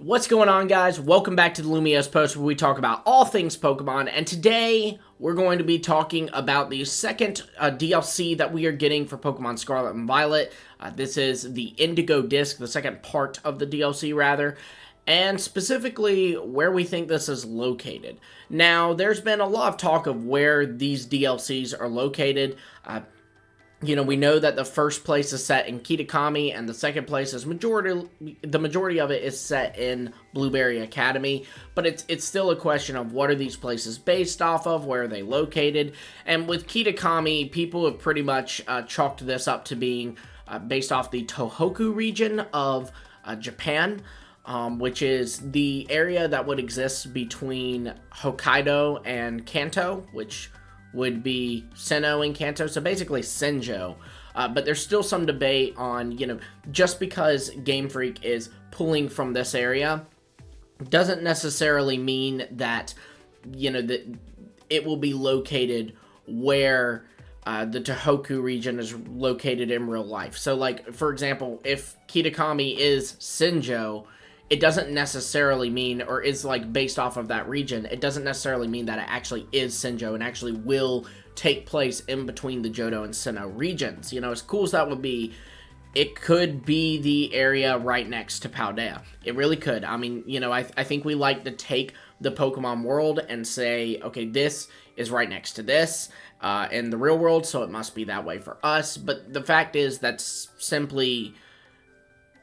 What's going on, guys? Welcome back to the Lumiose Post, where we talk about all things Pokemon, and today we're going to be talking about the second DLC that we are getting for Pokemon Scarlet and Violet. This is the Indigo Disc, the second part of the DLC, rather, and specifically where we think this is located. Now, there's been a lot of talk of where these DLCs are located. We know that the first place is set in Kitakami, and the second place is the majority of it is set in Blueberry Academy, but it's still a question of what are these places based off of, where are they located, and with Kitakami, people have pretty much chalked this up to being based off the Tohoku region of Japan, which is the area that would exist between Hokkaido and Kanto, which would be Sinnoh and Kanto, so basically Sinjo. But there's still some debate on, just because Game Freak is pulling from this area doesn't necessarily mean that, that it will be located where the Tohoku region is located in real life. So, like, for example, if Kitakami is Sinjo, it doesn't necessarily mean, or is like based off of that region, it doesn't necessarily mean that it actually is Sinjo and actually will take place in between the Johto and Sinnoh regions. As cool as that would be, it could be the area right next to Paldea. It really could. I mean, I think we like to take the Pokemon world and say, okay, this is right next to this in the real world, so it must be that way for us. But the fact is, that's simply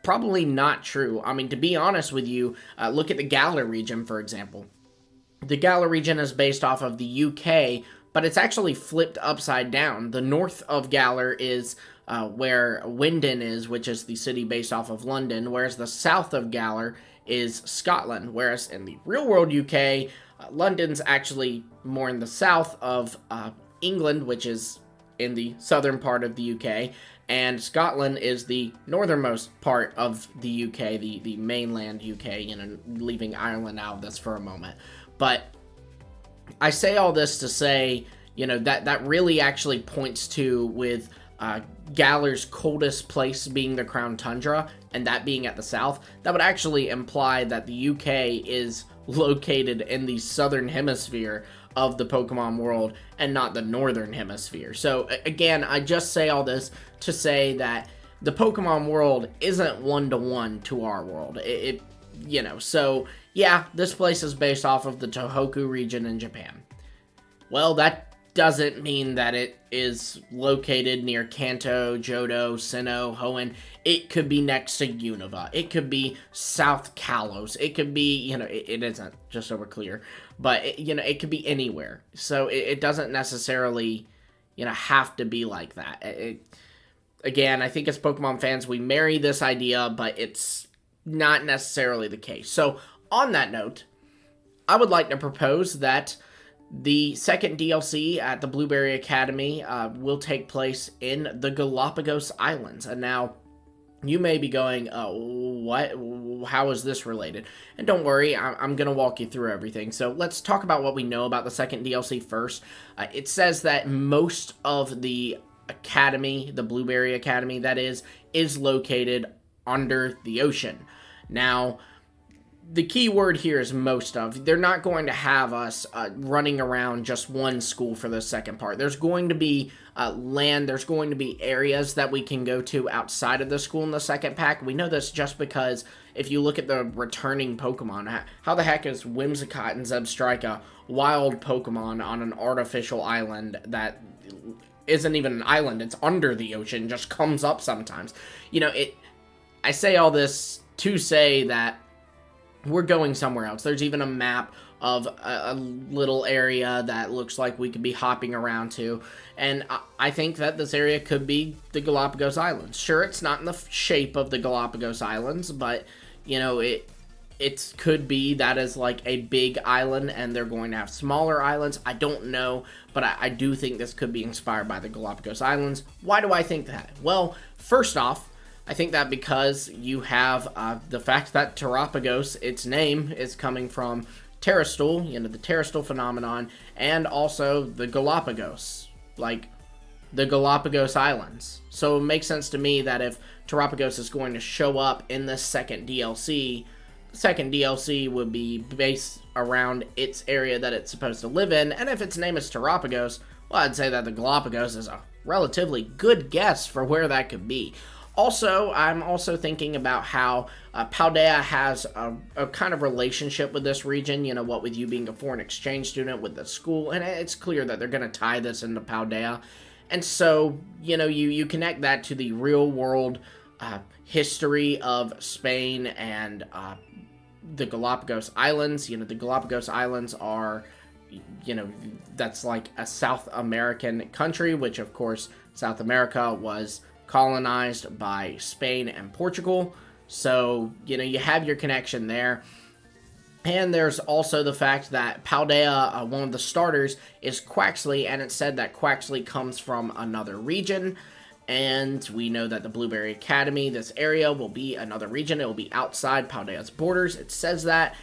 probably not true. I mean, to be honest with you, look at the Galar region, for example. The Galar region is based off of the UK, but it's actually flipped upside down. The north of Galar is where Wyndon is, which is the city based off of London, whereas the south of Galar is Scotland, whereas in the real-world UK, London's actually more in the south of England, which is in the southern part of the UK, and Scotland is the northernmost part of the UK, the mainland UK, leaving Ireland out of this for a moment. But I say all this to say, that really actually points to, with Galar's coldest place being the Crown Tundra, and that being at the south, that would actually imply that the UK is located in the southern hemisphere of the Pokemon world and not the northern hemisphere. So again, I just say all this to say that the Pokemon world isn't one-to-one to our world. So yeah, this place is based off of the Tohoku region in Japan. Well, that doesn't mean that it is located near Kanto, Johto, Sinnoh, Hoenn. It could be next to Unova. It could be South Kalos. It could be, it isn't, just so we're clear. But, it could be anywhere. So it doesn't necessarily, have to be like that. Again, I think as Pokemon fans, we marry this idea, but it's not necessarily the case. So on that note, I would like to propose that the second DLC at the Blueberry Academy will take place in the Galapagos Islands. And now, you may be going, what? How is this related? And don't worry, I'm going to walk you through everything. So let's talk about what we know about the second DLC first. It says that most of the Academy, the Blueberry Academy, that is located under the ocean. Now, the key word here is most of. They're not going to have us running around just one school for the second part. There's going to be land, there's going to be areas that we can go to outside of the school in the second pack. We know this just because if you look at the returning Pokemon, how the heck is Whimsicott and Zebstrika wild Pokemon on an artificial island that isn't even an island, it's under the ocean, just comes up sometimes. I say all this to say that we're going somewhere else. There's even a map of a little area that looks like we could be hopping around to. And I think that this area could be the Galapagos Islands. Sure, it's not in the shape of the Galapagos Islands, but, it could be that is like a big island and they're going to have smaller islands. I don't know, but I do think this could be inspired by the Galapagos Islands. Why do I think that? Well, first off, I think that because you have the fact that Terrapagos, its name, is coming from Terrastal, the Terrastal phenomenon, and also the Galapagos, like the Galapagos Islands. So it makes sense to me that if Terrapagos is going to show up in this second DLC, second DLC would be based around its area that it's supposed to live in, and if its name is Galapagos, well, I'd say that the Galapagos is a relatively good guess for where that could be. Also, I'm also thinking about how Paldea has a kind of relationship with this region, you know, what with you being a foreign exchange student with the school, and it's clear that they're going to tie this into Paldea. And so, you know, you connect that to the real world history of Spain and the Galapagos Islands. You know, the Galapagos Islands are, you know, that's like a South American country, which of course South America was colonized by Spain and Portugal. So, you know, you have your connection there. And there's also the fact that Paldea, one of the starters, is Quaxley, and it's said that Quaxley comes from another region. And we know that the Blueberry Academy, this area, will be another region. It will be outside Paldea's borders. It says that.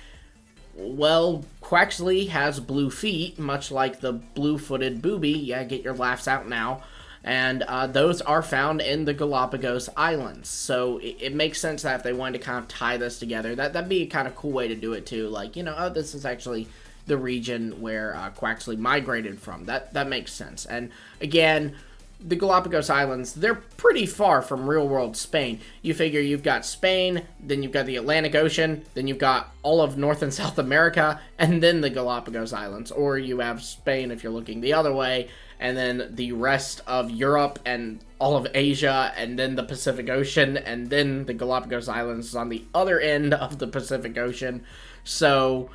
Well, Quaxley has blue feet, much like the blue-footed booby. Yeah, get your laughs out now. And those are found in the Galapagos Islands. So it makes sense that if they wanted to kind of tie this together, that'd be a kind of cool way to do it too. Like, you know, oh, this is actually the region where Quaxley migrated from. That makes sense. And again, the Galapagos Islands, they're pretty far from real-world Spain. You figure you've got Spain, then you've got the Atlantic Ocean, then you've got all of North and South America, and then the Galapagos Islands. Or you have Spain if you're looking the other way, and then the rest of Europe and all of Asia, and then the Pacific Ocean, and then the Galapagos Islands is on the other end of the Pacific Ocean. So,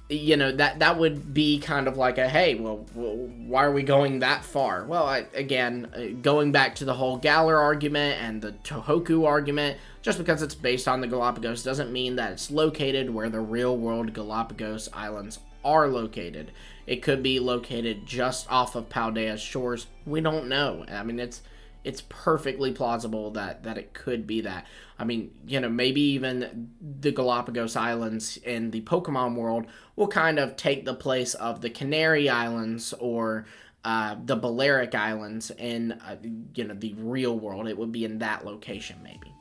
you know, that would be kind of like a, hey, well, why are we going that far? Well, again, going back to the whole Galar argument and the Tohoku argument, just because it's based on the Galapagos doesn't mean that it's located where the real-world Galapagos Islands are located. It could be located just off of Paldea's shores. We don't know. I mean, it's perfectly plausible that it could be that. I mean, you know, maybe even the Galapagos Islands in the Pokemon world will kind of take the place of the Canary Islands or the Balearic Islands in, you know, the real world. It would be in that location, maybe.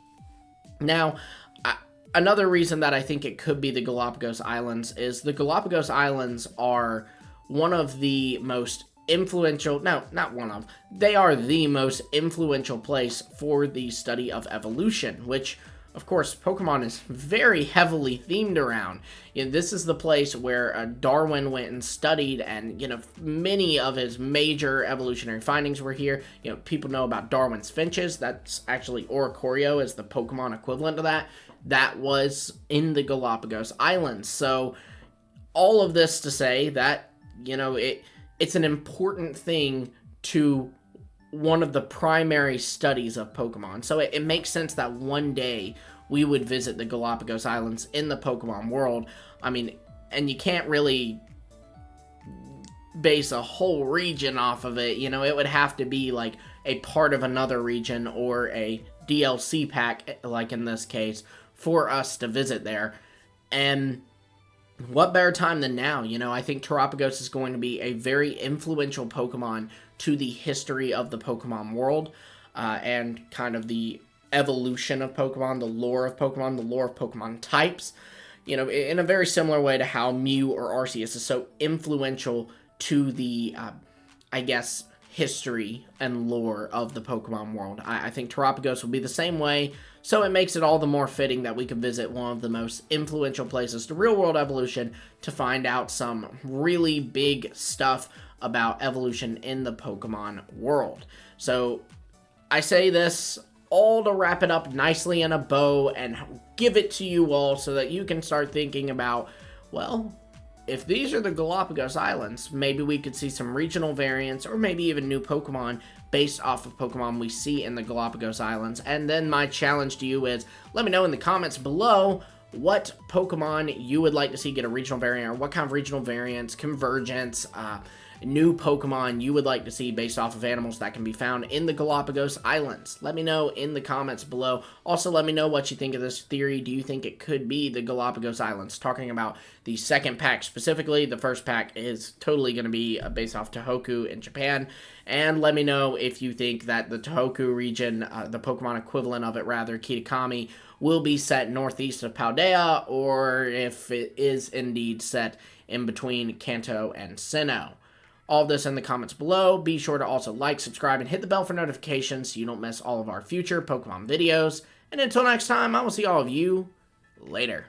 Now, another reason that I think it could be the Galapagos Islands is the Galapagos Islands are one of the most influential, no, not one of, they are the most influential place for the study of evolution, which, of course, Pokemon is very heavily themed around. You know, this is the place where Darwin went and studied, and, you know, many of his major evolutionary findings were here. You know, people know about Darwin's finches. That's actually Oricorio is the Pokemon equivalent to that. That was in the Galapagos Islands. So, all of this to say that, you know, it's an important thing to one of the primary studies of Pokemon. So it makes sense that one day we would visit the Galapagos Islands in the Pokemon world. I mean, and you can't really base a whole region off of it. You know, it would have to be like a part of another region or a DLC pack, like in this case, for us to visit there. And what better time than now? You know, I think Terapagos is going to be a very influential Pokemon to the history of the Pokemon world, and kind of the evolution of Pokemon, the lore of Pokemon types. You know, in a very similar way to how Mew or Arceus is so influential to the, I guess, history and lore of the Pokemon world. I think Terapagos will be the same way, so it makes it all the more fitting that we could visit one of the most influential places to real-world evolution to find out some really big stuff about evolution in the Pokemon world. So, I say this all to wrap it up nicely in a bow and give it to you all so that you can start thinking about, well, if these are the Galapagos Islands, maybe we could see some regional variants or maybe even new Pokemon based off of Pokemon we see in the Galapagos Islands. And then my challenge to you is, let me know in the comments below what Pokemon you would like to see get a regional variant, or what kind of regional variants, convergence, new Pokemon you would like to see based off of animals that can be found in the Galapagos Islands. Let me know in the comments below. Also, let me know what you think of this theory. Do you think it could be the Galapagos Islands? Talking about the second pack specifically. The first pack is totally going to be based off Tohoku in Japan. And let me know if you think that the Tohoku region, the Pokemon equivalent of it rather, Kitakami, will be set northeast of Paldea, or if it is indeed set in between Kanto and Sinnoh. All of this in the comments below. Be sure to also like, subscribe, and hit the bell for notifications so you don't miss all of our future Pokemon videos. And until next time, I will see all of you later.